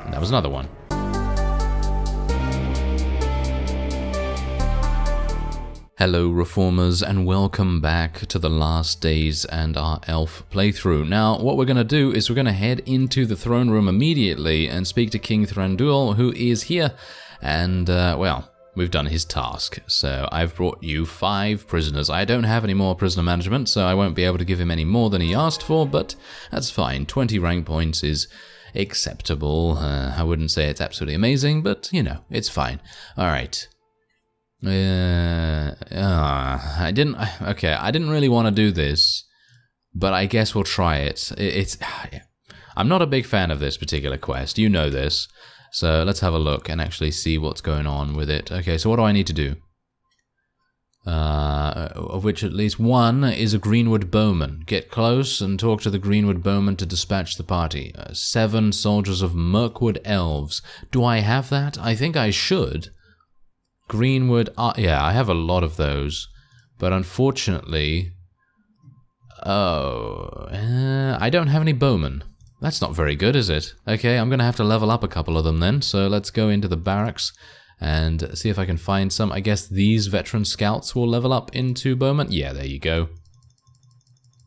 And that was another one. Hello Reformers, and welcome back to the last days and our elf playthrough. Now, what we're going to do is we're going to head into the throne room immediately and speak to King Thranduil, who is here, and, well, we've done his task. So I've brought you 5 prisoners. I don't have any more prisoner management, so I won't be able to give him any more than he asked for, but that's fine. 20 rank points is acceptable. I wouldn't say it's absolutely amazing, but, you know, it's fine. Alright. I didn't really want to do this, but I guess we'll try it. I'm not a big fan of this particular quest, you know this, so let's have a look and actually see what's going on with it. Okay, so what do I need to do? Of which at least one is a Greenwood bowman. Get close and talk to the Greenwood bowman to dispatch the party. 7 soldiers of Mirkwood elves. Do I have that? I think I should. Greenwood, yeah, I have a lot of those, but unfortunately, I don't have any bowmen. That's not very good, is it? Okay, I'm going to have to level up a couple of them then, so let's go into the barracks and see if I can find some. I guess these veteran scouts will level up into bowmen. Yeah, there you go.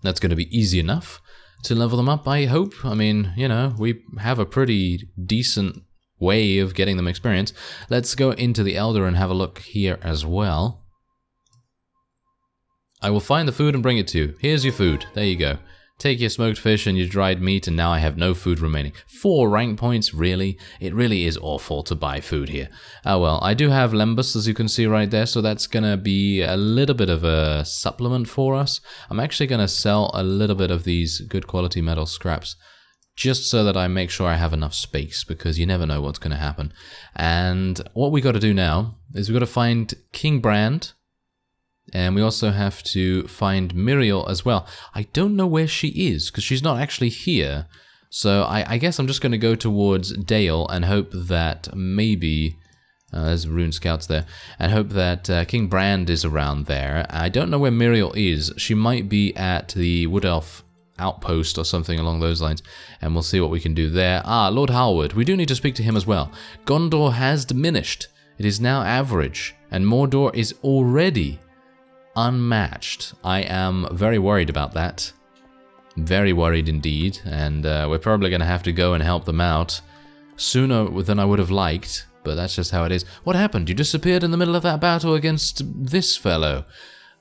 That's going to be easy enough to level them up, I hope. I mean, you know, we have a pretty decent way of getting them experience. Let's go into the Elder and have a look here as well. I will find the food and bring it to you. Here's your food. There you go. Take your smoked fish and your dried meat, and now I have no food remaining. 4 rank points, really? It really is awful to buy food here. Oh well, I do have lembas, as you can see right there, so that's gonna be a little bit of a supplement for us. I'm actually gonna sell a little bit of these good quality metal scraps, just so that I make sure I have enough space, because you never know what's going to happen. And what we got to do now is we got to find King Brand, and we also have to find Muriel as well. I don't know where she is, because she's not actually here. So I guess I'm just going to go towards Dale and hope that maybe... there's rune scouts there. And hope that King Brand is around there. I don't know where Muriel is. She might be at the Wood Elf outpost or something along those lines, and we'll see what we can do there. Lord Howard, we do need to speak to him as well. Gondor has diminished. It is now average, and Mordor is already unmatched. I am very worried about that. Very worried indeed, and we're probably going to have to go and help them out sooner than I would have liked, but that's just how it is. What happened? You disappeared in the middle of that battle against this fellow.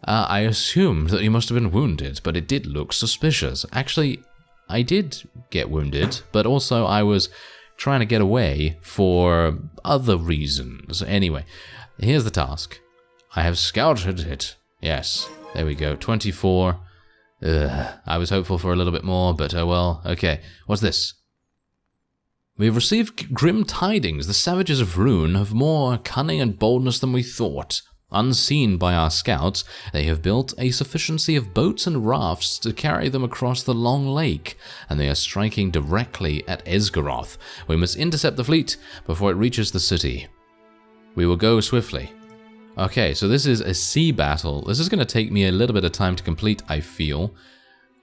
I assumed that you must have been wounded, but it did look suspicious. Actually, I did get wounded, but also I was trying to get away for other reasons. Anyway, here's the task. I have scouted it. Yes, there we go. 24. I was hopeful for a little bit more, but oh well. Okay, what's this? We have received grim tidings. The savages of Rune have more cunning and boldness than we thought. Unseen by our scouts, they have built a sufficiency of boats and rafts to carry them across the long lake, and they are striking directly at Esgaroth. We must intercept the fleet before it reaches the city. We will go swiftly. Okay, so this is a sea battle. This is going to take me a little bit of time to complete, I feel.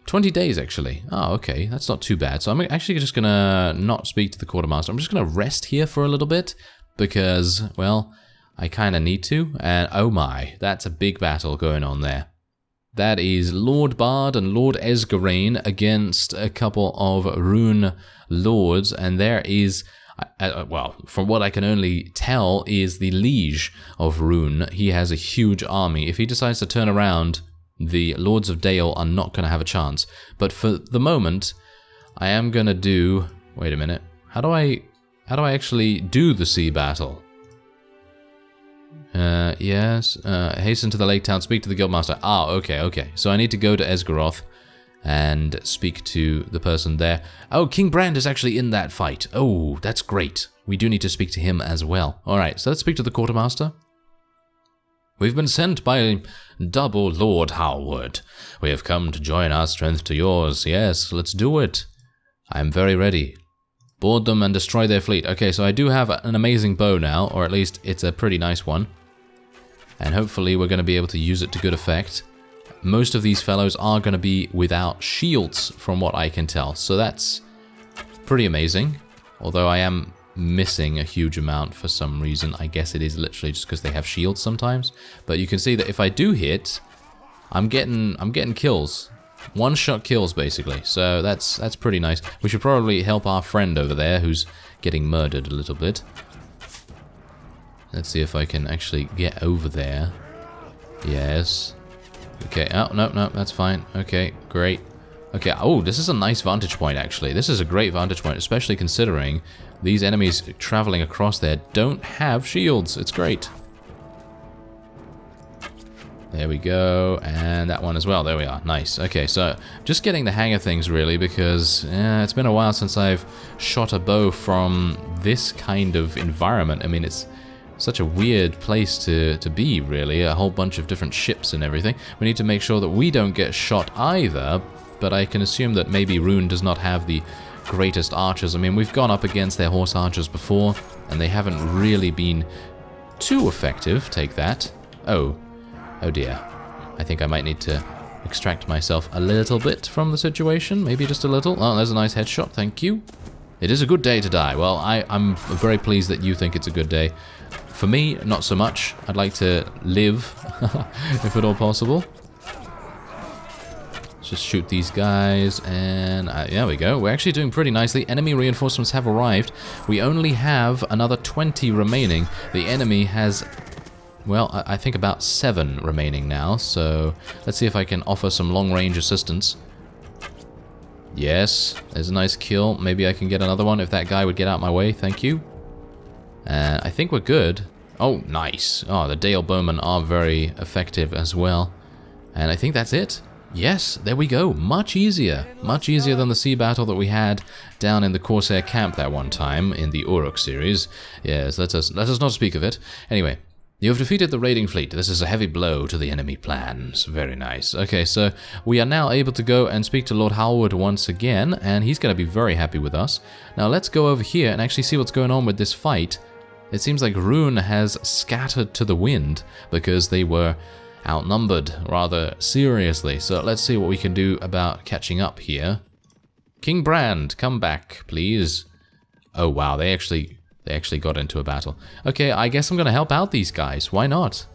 20 days, actually. Oh, okay, that's not too bad. So I'm actually just going to not speak to the quartermaster. I'm just going to rest here for a little bit, because, well... I kind of need to, and oh my, that's a big battle going on there. That is Lord Bard and Lord Esgarain against a couple of Rune lords, and there is, well, from what I can only tell, is the Liege of Rune. He has a huge army. If he decides to turn around, the Lords of Dale are not going to have a chance. But for the moment, I am going to do... Wait a minute. How do I actually do the sea battle? Yes. Hasten to the lake town. Speak to the guildmaster. Okay. So I need to go to Esgaroth and speak to the person there. Oh, King Brand is actually in that fight. Oh, that's great. We do need to speak to him as well. Alright, so let's speak to the quartermaster. We've been sent by double Lord Howard. We have come to join our strength to yours. Yes, let's do it. I am very ready. Board them and destroy their fleet. Okay, so I do have an amazing bow now, or at least it's a pretty nice one. And hopefully we're going to be able to use it to good effect. Most of these fellows are going to be without shields, from what I can tell. So that's pretty amazing. Although I am missing a huge amount for some reason. I guess it is literally just because they have shields sometimes. But you can see that if I do hit, I'm getting kills. One-shot kills, basically. So that's pretty nice. We should probably help our friend over there who's getting murdered a little bit. Let's see if I can actually get over there. Yes. Okay. Oh, no, that's fine. Okay, great. Okay, oh, this is a nice vantage point, actually. This is a great vantage point, especially considering these enemies traveling across there don't have shields. It's great. There we go, and that one as well. There we are. Nice. Okay, so just getting the hang of things, really, because it's been a while since I've shot a bow from this kind of environment. I mean, it's such a weird place to be, really. A whole bunch of different ships and everything. We need to make sure that we don't get shot either, but I can assume that maybe Rune does not have the greatest archers. I mean, we've gone up against their horse archers before, and they haven't really been too effective. Take that. Oh dear. I think I might need to extract myself a little bit from the situation. Maybe just a little. Oh, there's a nice headshot. Thank you. It is a good day to die. Well, I'm very pleased that you think it's a good day. For me, not so much. I'd like to live, if at all possible. Let's just shoot these guys, and there we go. We're actually doing pretty nicely. Enemy reinforcements have arrived. We only have another 20 remaining. The enemy has, well, I think about 7 remaining now, so let's see if I can offer some long-range assistance. Yes, there's a nice kill. Maybe I can get another one if that guy would get out my way. Thank you. I think we're good. Oh, nice. Oh, the Dale Bowmen are very effective as well. And I think that's it. Yes, there we go. Much easier. Much easier than the sea battle that we had down in the Corsair camp that one time in the Uruk series. Yes, let us not speak of it. Anyway, you have defeated the raiding fleet. This is a heavy blow to the enemy plans. Very nice. Okay, so we are now able to go and speak to Lord Halward once again, and he's going to be very happy with us. Now let's go over here and actually see what's going on with this fight. It seems like Rune has scattered to the wind because they were outnumbered rather seriously. So let's see what we can do about catching up here. King Brand, come back, please. Oh wow, they actually got into a battle. Okay, I guess I'm gonna help out these guys. Why not?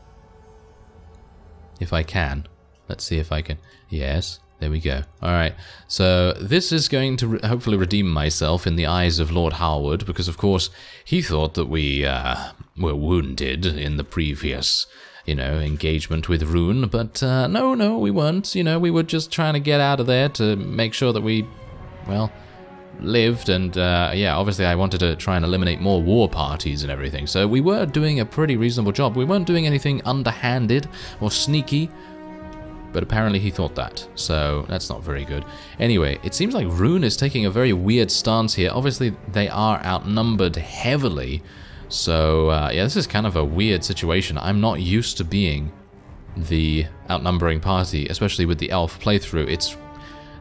If I can. Let's see if I can. Yes, there we go. Alright, so this is going to hopefully redeem myself in the eyes of Lord Halward, because of course he thought that we were wounded in the previous, engagement with Rune, but no, we weren't. We were just trying to get out of there to make sure that we, well, lived, and yeah, obviously I wanted to try and eliminate more war parties and everything, so we were doing a pretty reasonable job. We weren't doing anything underhanded or sneaky, but apparently he thought that, so that's not very good. Anyway, it seems like Rune is taking a very weird stance here. Obviously they are outnumbered heavily, so yeah, this is kind of a weird situation. I'm not used to being the outnumbering party, especially with the elf playthrough. It's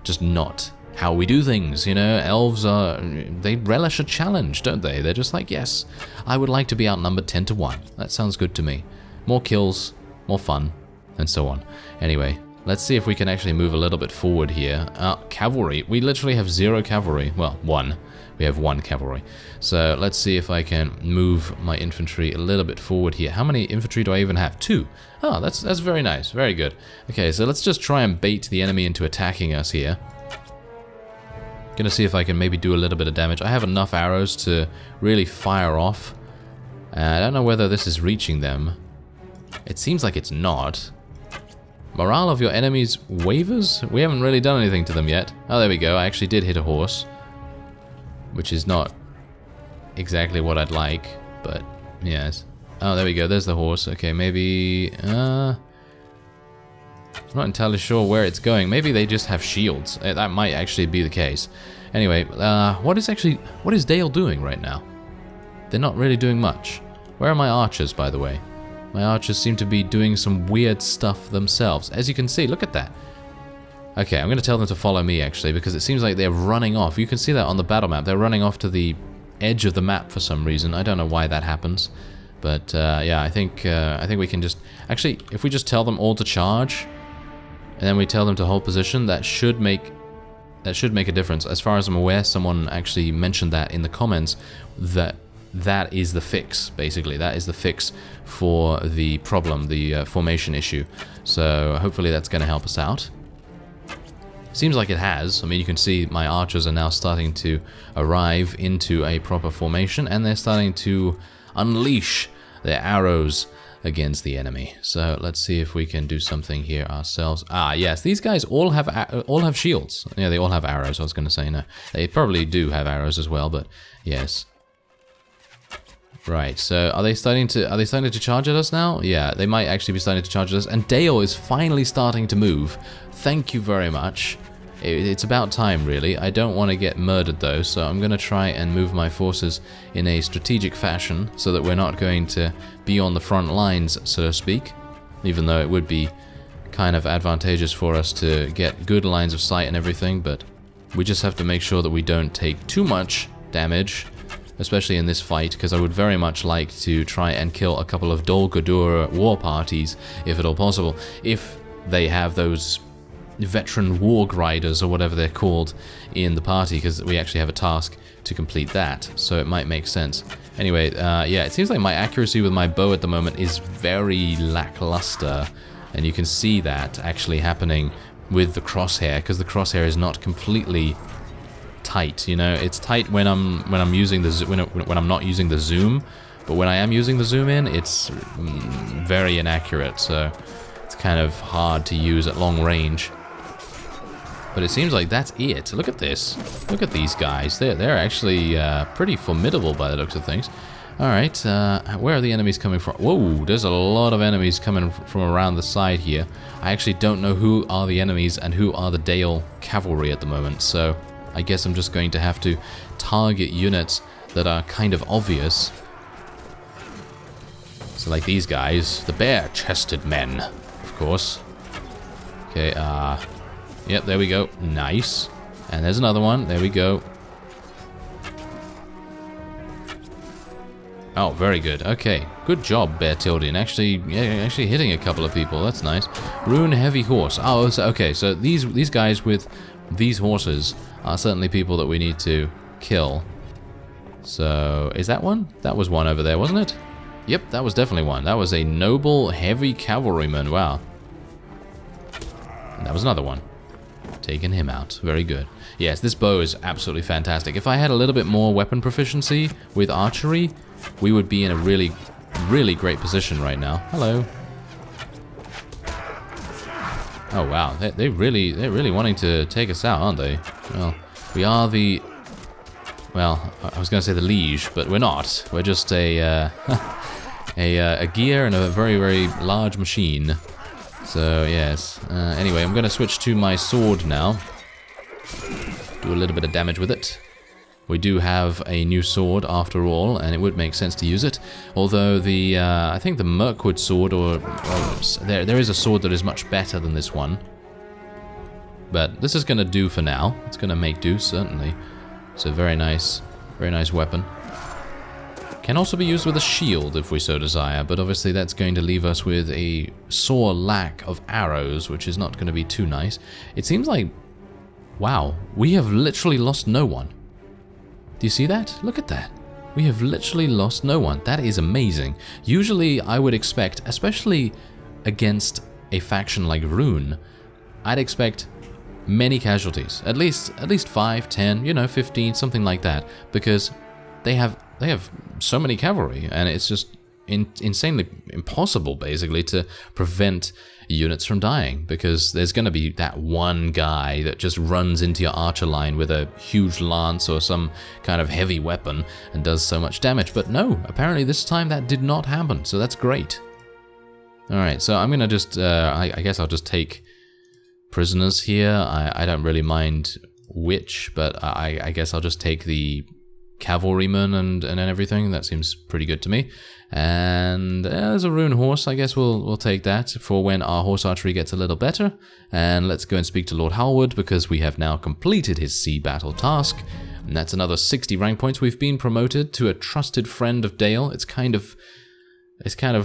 just not how we do things, Elves they relish a challenge, don't they? They're just like, yes, I would like to be outnumbered 10 to 1. That sounds good to me. More kills, more fun, and so on. Anyway, let's see if we can actually move a little bit forward here. Cavalry. We literally have 0 cavalry. Well, 1. We have 1 cavalry. So let's see if I can move my infantry a little bit forward here. How many infantry do I even have? 2. Oh, that's very nice. Very good. Okay, so let's just try and bait the enemy into attacking us here. Gonna see if I can maybe do a little bit of damage. I have enough arrows to really fire off. I don't know whether this is reaching them. It seems like it's not. Morale of your enemies wavers? We haven't really done anything to them yet. Oh, there we go. I actually did hit a horse, which is not exactly what I'd like, but yes. Oh, there we go. There's the horse. Okay, maybe... I'm not entirely sure where it's going. Maybe they just have shields. That might actually be the case. Anyway, what is Dale doing right now? They're not really doing much. Where are my archers, by the way? My archers seem to be doing some weird stuff themselves. As you can see, look at that. Okay, I'm going to tell them to follow me, actually, because it seems like they're running off. You can see that on the battle map. They're running off to the edge of the map for some reason. I don't know why that happens. But, yeah, I think we can just... Actually, if we just tell them all to charge, and then we tell them to hold position, that should make a difference. As far as I'm aware, someone actually mentioned that in the comments, that that is the fix, basically. That is the fix for the problem, the formation issue. So hopefully that's going to help us out. Seems like it has. I mean, you can see my archers are now starting to arrive into a proper formation, and they're starting to unleash their arrows against the enemy. So let's see if we can do something here ourselves. Ah, yes, these guys all have shields. Yeah, they all have arrows. I was going to say no. They probably do have arrows as well, but yes. Right. So are they starting to charge at us now? Yeah, they might actually be starting to charge at us. And Dale is finally starting to move. Thank you very much. It's about time, really. I don't want to get murdered, though, so I'm going to try and move my forces in a strategic fashion so that we're not going to be on the front lines, so to speak, even though it would be kind of advantageous for us to get good lines of sight and everything, but we just have to make sure that we don't take too much damage, especially in this fight, because I would very much like to try and kill a couple of Dol Guldur war parties, if at all possible, if they have those veteran warg riders or whatever they're called in the party, because we actually have a task to complete that, so it might make sense. Anyway, yeah, it seems like my accuracy with my bow at the moment is very lackluster, and you can see that actually happening with the crosshair, because the crosshair is not completely tight. You know, it's tight when I'm using the when I'm not using the zoom, but when I am using the zoom in, it's very inaccurate. So it's kind of hard to use at long range. But it seems like that's it. Look at this. Look at these guys. They're actually pretty formidable by the looks of things. All right, where are the enemies coming from? Whoa, there's a lot of enemies coming from around the side here. I actually don't know who are the enemies and who are the Dale cavalry at the moment, so I guess I'm just going to have to target units that are kind of obvious. So like these guys, the bare-chested men, of course. Okay, yep, there we go. Nice. And there's another one. There we go. Oh, very good. Okay, good job, Beartildien. Actually hitting a couple of people. That's nice. Rune heavy horse. Oh, okay. So these guys with these horses are certainly people that we need to kill. So is that one? That was one over there, wasn't it? Yep, that was definitely one. That was a noble heavy cavalryman. Wow. And that was another one. Taking him out. Very good. Yes, this bow is absolutely fantastic. If I had a little bit more weapon proficiency with archery, we would be in a really, really great position right now. Hello. Oh wow, they're really wanting to take us out, aren't they? Well, we are the... Well, I was going to say the liege, but we're not. We're just a gear and a very, very large machine. So, yes. Anyway, I'm going to switch to my sword now. Do a little bit of damage with it. We do have a new sword after all, and it would make sense to use it. Although the, I think the Mirkwood sword, or there is a sword that is much better than this one. But this is going to do for now. It's going to make do, certainly. It's a very nice weapon. Can also be used with a shield if we so desire, but obviously that's going to leave us with a sore lack of arrows, which is not going to be too nice. It seems like, wow, we have literally lost no one. Do you see that? Look at that. We have literally lost no one. That is amazing. Usually I would expect, especially against a faction like Rune, I'd expect many casualties. At least 5, 10, you know, 15, something like that, because they have so many cavalry, and it's just insanely impossible, basically, to prevent units from dying, because there's going to be that one guy that just runs into your archer line with a huge lance or some kind of heavy weapon and does so much damage. But no, apparently this time that did not happen, so that's great. Alright, so I'm going to just, I guess I'll just take prisoners here. I don't really mind which, but I guess I'll just take the cavalryman and everything. That seems pretty good to me. And there's a rune horse. I guess we'll take that for when our horse archery gets a little better. And let's go and speak to Lord Halwood, because we have now completed his sea battle task. And that's another 60 rank points. We've been promoted to a trusted friend of Dale. It's kind of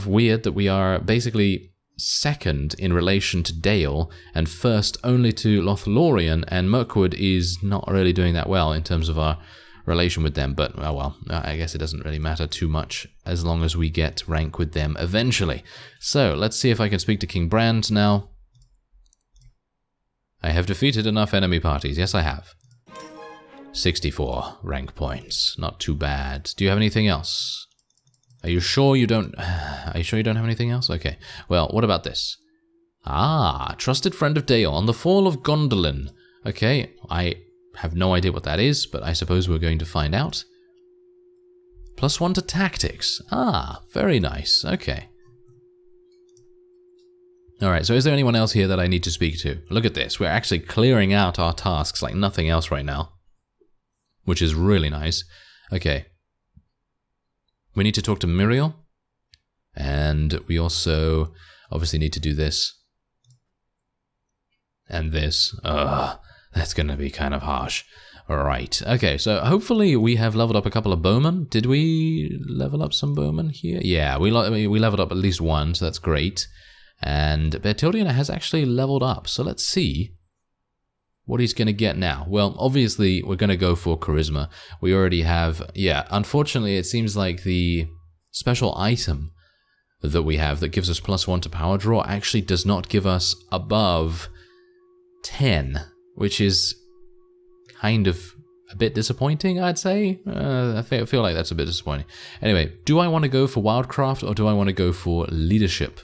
weird that we are basically second in relation to Dale and first only to Lothlorien, and Mirkwood is not really doing that well in terms of our relation with them, but oh well, I guess it doesn't really matter too much as long as we get rank with them eventually. So let's see if I can speak to King Brand now. I have defeated enough enemy parties. Yes, I have. 64 rank points. Not too bad. Do you have anything else? Are you sure you don't... Are you sure you don't have anything else? Okay. Well, what about this? Ah, trusted friend of Daon, the fall of Gondolin. Okay, I have no idea what that is, but I suppose we're going to find out. +1 to tactics. Ah, very nice. Okay. Alright, so is there anyone else here that I need to speak to? Look at this. We're actually clearing out our tasks like nothing else right now, which is really nice. Okay. We need to talk to Muriel. And we also obviously need to do this. And this. That's going to be kind of harsh. Alright. Okay, so hopefully we have leveled up a couple of bowmen. Did we level up some bowmen here? Yeah, we leveled up at least one, so that's great. And Beartildien has actually leveled up, so let's see what he's going to get now. Well, obviously, we're going to go for Charisma. We already have... Yeah, unfortunately, it seems like the special item that we have that gives us +1 to power draw actually does not give us above 10, which is kind of a bit disappointing, I'd say. I feel like that's a bit disappointing. Anyway, do I want to go for Wildcraft or do I want to go for Leadership?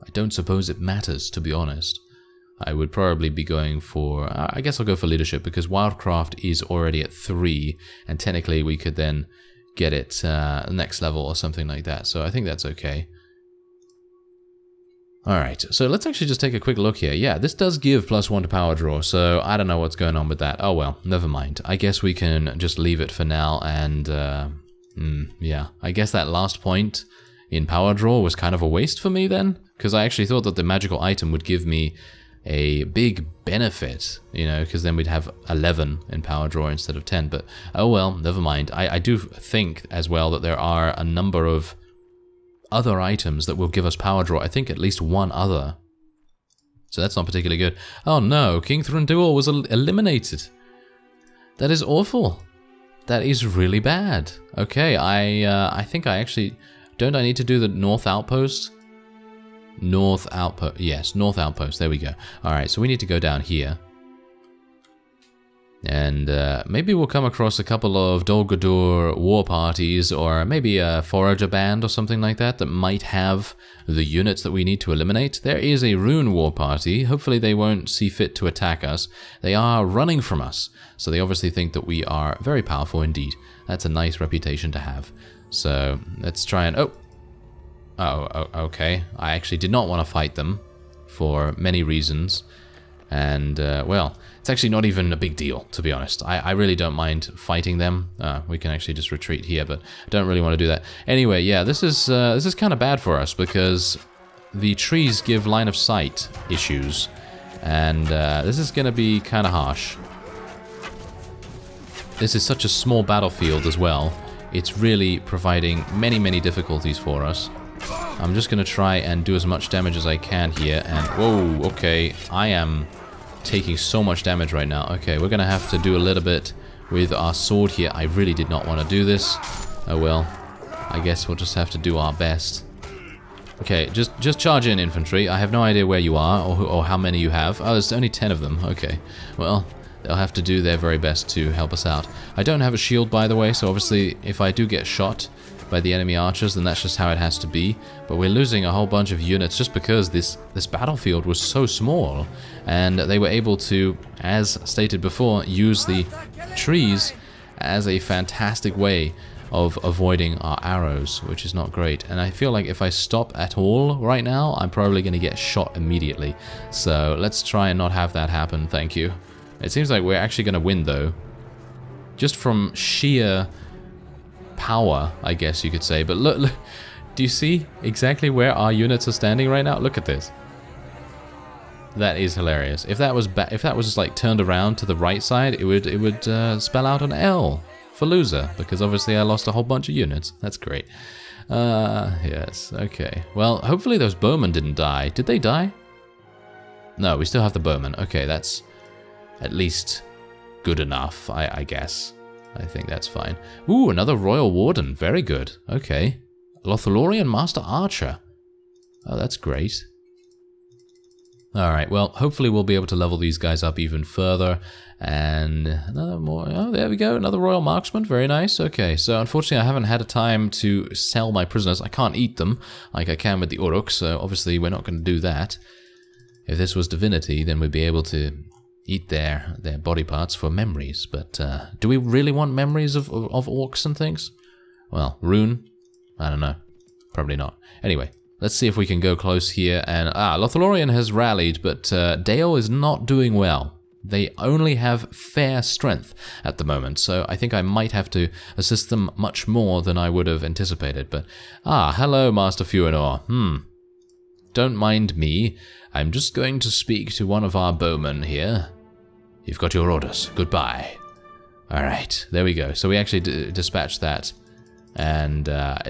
I don't suppose it matters, to be honest. I would probably be going for... I guess I'll go for Leadership, because Wildcraft is already at 3, and technically we could then get it next level or something like that, so I think that's okay. Alright, so let's actually just take a quick look here. Yeah, this does give +1 to power draw, so I don't know what's going on with that. Oh well, never mind. I guess we can just leave it for now, and yeah, I guess that last point in power draw was kind of a waste for me then, because I actually thought that the magical item would give me a big benefit, you know, because then we'd have 11 in power draw instead of 10, but oh well, never mind. I do think as well that there are a number of other items that will give us power draw. I think at least one other. So that's not particularly good. Oh no, King Thranduil was eliminated. That is awful. That is really bad. Okay, I think I actually... Don't I need to do the North Outpost? North Outpost. Yes, North Outpost. There we go. Alright, so we need to go down here. And maybe we'll come across a couple of Dol Guldur war parties, or maybe a Forager band or something like that might have the units that we need to eliminate. There is a Rune war party. Hopefully they won't see fit to attack us. They are running from us, so they obviously think that we are very powerful indeed. That's a nice reputation to have. So let's try and... Oh, okay. I actually did not want to fight them for many reasons. And, well, it's actually not even a big deal, to be honest. I really don't mind fighting them. We can actually just retreat here, but I don't really want to do that. Anyway, yeah, this is kind of bad for us, because the trees give line of sight issues. And this is going to be kind of harsh. This is such a small battlefield as well. It's really providing many, many difficulties for us. I'm just going to try and do as much damage as I can here. And, whoa, okay, I am taking so much damage right now. Okay, we're going to have to do a little bit with our sword here. I really did not want to do this. Oh well, I guess we'll just have to do our best. Okay, just charge in, infantry. I have no idea where you are or how many you have. Oh, there's only 10 of them. Okay, well... They'll have to do their very best to help us out. I don't have a shield, by the way, so obviously if I do get shot by the enemy archers, then that's just how it has to be. But we're losing a whole bunch of units just because this battlefield was so small, and they were able to, as stated before, use the trees as a fantastic way of avoiding our arrows, which is not great. And I feel like if I stop at all right now, I'm probably going to get shot immediately. So let's try and not have that happen, thank you. It seems like we're actually going to win, though. Just from sheer power, I guess you could say. But look, do you see exactly where our units are standing right now? Look at this. That is hilarious. If that was just like turned around to the right side, it would spell out an L for loser, because obviously I lost a whole bunch of units. That's great. Yes, okay. Well, hopefully those bowmen didn't die. Did they die? No, we still have the bowmen. Okay, that's... at least good enough, I guess. I think that's fine. Ooh, another Royal Warden. Very good. Okay. Lothlorien Master Archer. Oh, that's great. Alright, well, hopefully we'll be able to level these guys up even further. And another more. Oh, there we go. Another Royal Marksman. Very nice. Okay, so unfortunately I haven't had a time to sell my prisoners. I can't eat them like I can with the Uruks, so obviously we're not going to do that. If this was Divinity, then we'd be able to eat their body parts for memories. But do we really want memories of orcs and things? Well, Rune? I don't know. Probably not. Anyway, let's see if we can go close here. And Lothlorien has rallied, but Dale is not doing well. They only have fair strength at the moment, so I think I might have to assist them much more than I would have anticipated. But hello, Master Fuenor. Don't mind me. I'm just going to speak to one of our bowmen here. You've got your orders. Goodbye. Alright, there we go. So we actually dispatched that. And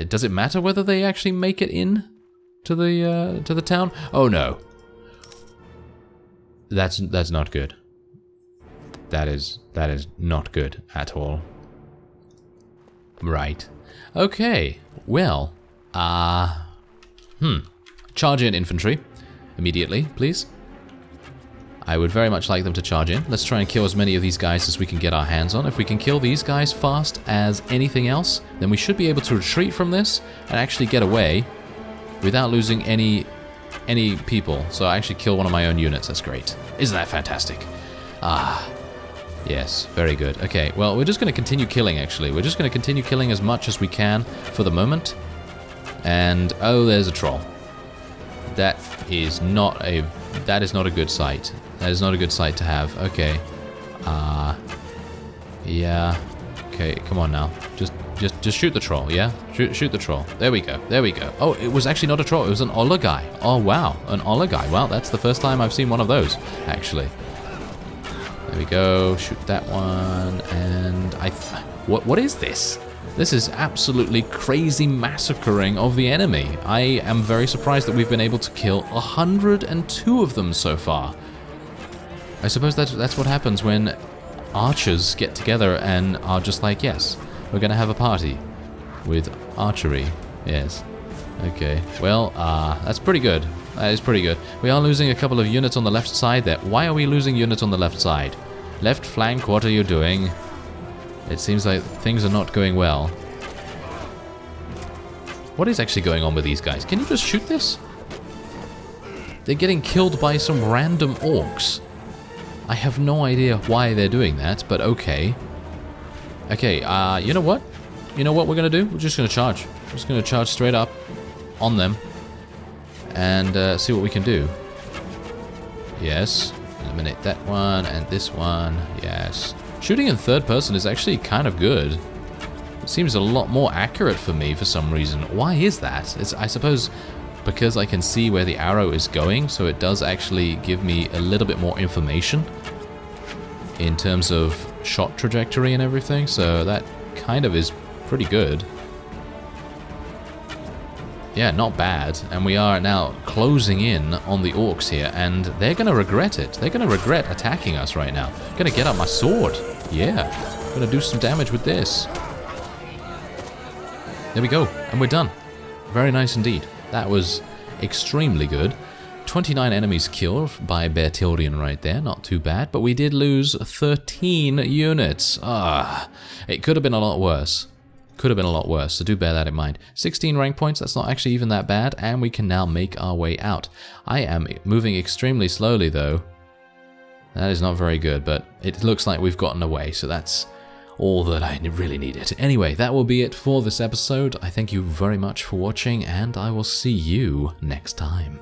does it matter whether they actually make it in to the town? Oh no. That's not good. That is not good at all. Right. Okay. Well, charge in infantry immediately, please. I would very much like them to charge in. Let's try and kill as many of these guys as we can get our hands on. If we can kill these guys fast as anything else, then we should be able to retreat from this and actually get away without losing any people. So I actually kill one of my own units. That's great. Isn't that fantastic? Yes, very good. Okay, well, we're just going to continue killing, actually. We're just going to continue killing as much as we can for the moment. And, oh, there's a troll. That is not a good sight. That is not a good sight to have. Okay. Yeah. Okay, come on now. Just shoot the troll, yeah? Shoot the troll. There we go. There we go. Oh, it was actually not a troll. It was an Olagai. Oh, wow. An Olagai. Well, that's the first time I've seen one of those, actually. There we go. Shoot that one. And what is this? This is absolutely crazy massacring of the enemy. I am very surprised that we've been able to kill 102 of them so far. I suppose that's what happens when archers get together and are just like, yes, we're going to have a party with archery. Yes. Okay. Well, that's pretty good. That is pretty good. We are losing a couple of units on the left side there. Why are we losing units on the left side? Left flank, what are you doing? It seems like things are not going well. What is actually going on with these guys? Can you just shoot this? They're getting killed by some random orcs. I have no idea why they're doing that, but okay. Okay, you know what? You know what we're going to do? We're just going to charge. We're just going to charge straight up on them. And see what we can do. Yes. Eliminate that one and this one. Yes. Shooting in third person is actually kind of good. It seems a lot more accurate for me for some reason. Why is that? I suppose because I can see where the arrow is going, so it does actually give me a little bit more information in terms of shot trajectory and everything, so that kind of is pretty good. Yeah, not bad. And we are now closing in on the orcs here, and they're going to regret it. They're going to regret attacking us right now. Going to get out my sword. Yeah. Going to do some damage with this. There we go. And we're done. Very nice indeed. That was extremely good. 29 enemies killed by Beartildien right there. Not too bad. But we did lose 13 units. It could have been a lot worse. Could have been a lot worse, so do bear that in mind. 16 rank points, that's not actually even that bad, and we can now make our way out. I am moving extremely slowly, though. That is not very good, but it looks like we've gotten away, so that's all that I really needed. Anyway, that will be it for this episode. I thank you very much for watching, and I will see you next time.